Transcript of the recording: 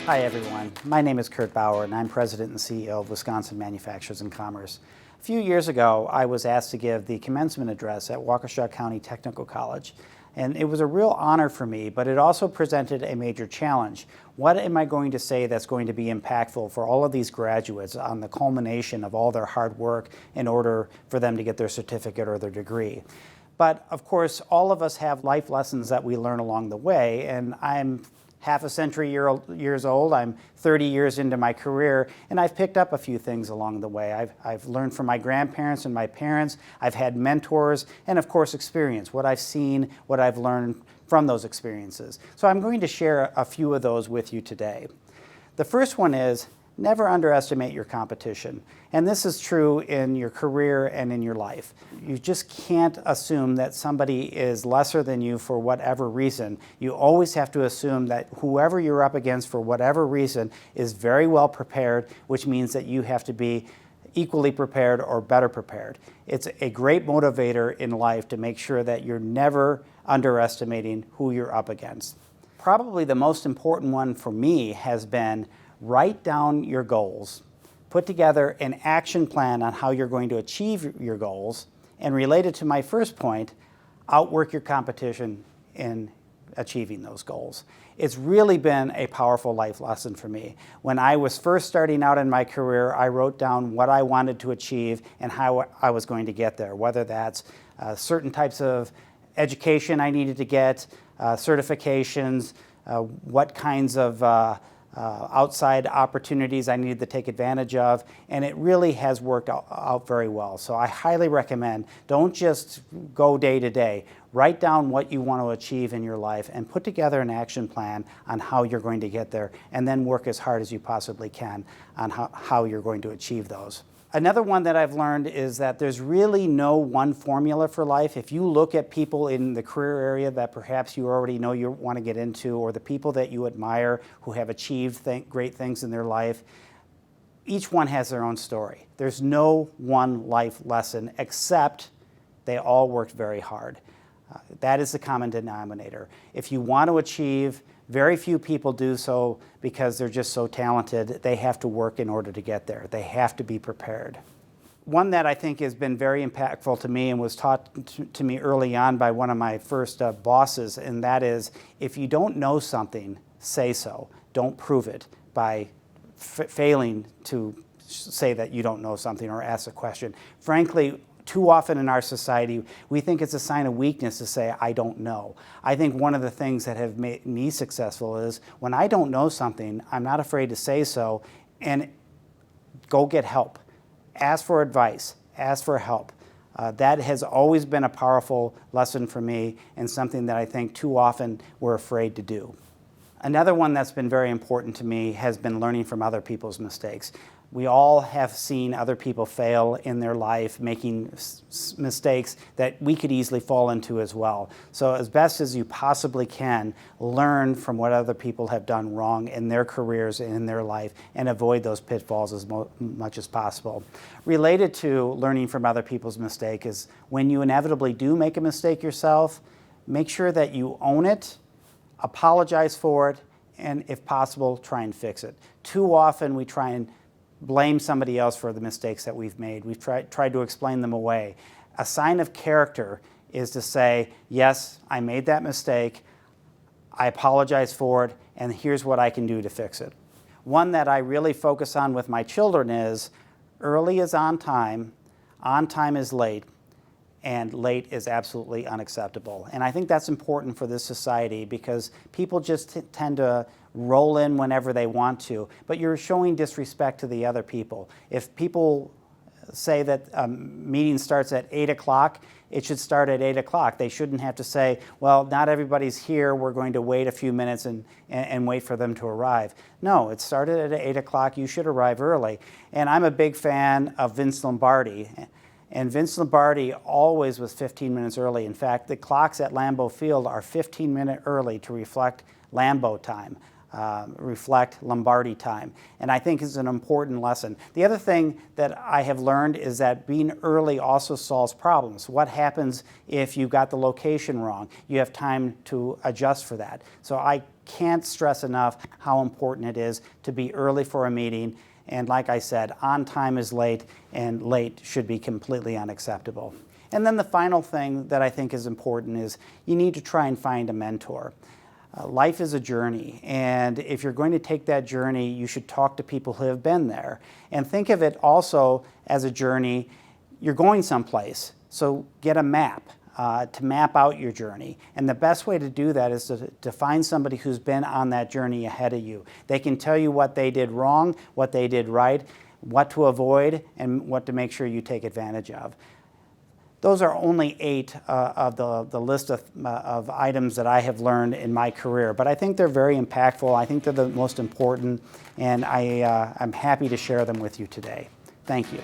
Hi everyone, my name is Kurt Bauer and I'm President and CEO of Wisconsin Manufacturers and Commerce. A few years ago I was asked to give the commencement address at Waukesha County Technical College, and it was a real honor for me, but it also presented a major challenge. What am I going to say that's going to be impactful for all of these graduates on the culmination of all their hard work in order for them to get their certificate or their degree? But of course, all of us have life lessons that we learn along the way, and I'm half a century years old. I'm 30 years into my career, and I've picked up a few things along the way. I've learned from my grandparents and my parents. I've had mentors, and of course experience, what I've seen, what I've learned from those experiences. So I'm going to share a few of those with you today. The first one is, never underestimate your competition. And this is true in your career and in your life. You just can't assume that somebody is lesser than you for whatever reason. You always have to assume that whoever you're up against for whatever reason is very well prepared, which means that you have to be equally prepared or better prepared. It's a great motivator in life to make sure that you're never underestimating who you're up against. Probably the most important one for me has been write down your goals, put together an action plan on how you're going to achieve your goals, and related to my first point, outwork your competition in achieving those goals. It's really been a powerful life lesson for me. When I was first starting out in my career, I wrote down what I wanted to achieve and how I was going to get there, whether that's certain types of education I needed to get, certifications, what kinds of outside opportunities I needed to take advantage of, and it really has worked out very well. So I highly recommend, don't just go day to day. Write down what you want to achieve in your life and put together an action plan on how you're going to get there, and then work as hard as you possibly can on how you're going to achieve those. Another one that I've learned is that there's really no one formula for life. If you look at people in the career area that perhaps you already know you want to get into, or the people that you admire who have achieved great things in their life, each one has their own story. There's no one life lesson, except they all worked very hard. That is the common denominator. If you want to achieve, very few people do so because they're just so talented. They have to work in order to get there. They have to be prepared. One that I think has been very impactful to me and was taught to me early on by one of my first bosses, and that is, if you don't know something, say so. Don't prove it by failing to say that you don't know something or ask a question. Frankly, too often in our society, we think it's a sign of weakness to say, I don't know. I think one of the things that have made me successful is when I don't know something, I'm not afraid to say so and go get help. Ask for advice, ask for help. That has always been a powerful lesson for me and something that I think too often we're afraid to do. Another one that's been very important to me has been learning from other people's mistakes. We all have seen other people fail in their life, making mistakes that we could easily fall into as well. So as best as you possibly can, learn from what other people have done wrong in their careers and in their life, and avoid those pitfalls as much as possible. Related to learning from other people's mistakes is when you inevitably do make a mistake yourself, make sure that you own it, apologize for it, and if possible, try and fix it. Too often we try and blame somebody else for the mistakes that we've made. We've tried to explain them away. A sign of character is to say, yes, I made that mistake, I apologize for it, and here's what I can do to fix it. One that I really focus on with my children is, early is on time is late, and late is absolutely unacceptable. And I think that's important for this society because people just tend to roll in whenever they want to, but you're showing disrespect to the other people. If people say that a meeting starts at 8 o'clock, it should start at 8 o'clock. They shouldn't have to say, well, not everybody's here, we're going to wait a few minutes and wait for them to arrive. No, it started at 8 o'clock, you should arrive early. And I'm a big fan of Vince Lombardi. And Vince Lombardi always was 15 minutes early. In fact, the clocks at Lambeau Field are 15 minutes early to reflect Lambeau time. reflect, Lombardi time. And I think is an important lesson. The other thing that I have learned is that being early also solves problems. What happens if you got the location wrong? You have time to adjust for that. So I can't stress enough how important it is to be early for a meeting. And like I said, on time is late, and late should be completely unacceptable. And then the final thing that I think is important is you need to try and find a mentor. Life is a journey, and if you're going to take that journey, you should talk to people who have been there. And think of it also as a journey. You're going someplace, so get a map to map out your journey. And the best way to do that is to find somebody who's been on that journey ahead of you. They can tell you what they did wrong, what they did right, what to avoid, and what to make sure you take advantage of. Those are only 8 of the list of items that I have learned in my career, but I think they're very impactful. I think they're the most important, and I'm happy to share them with you today. Thank you.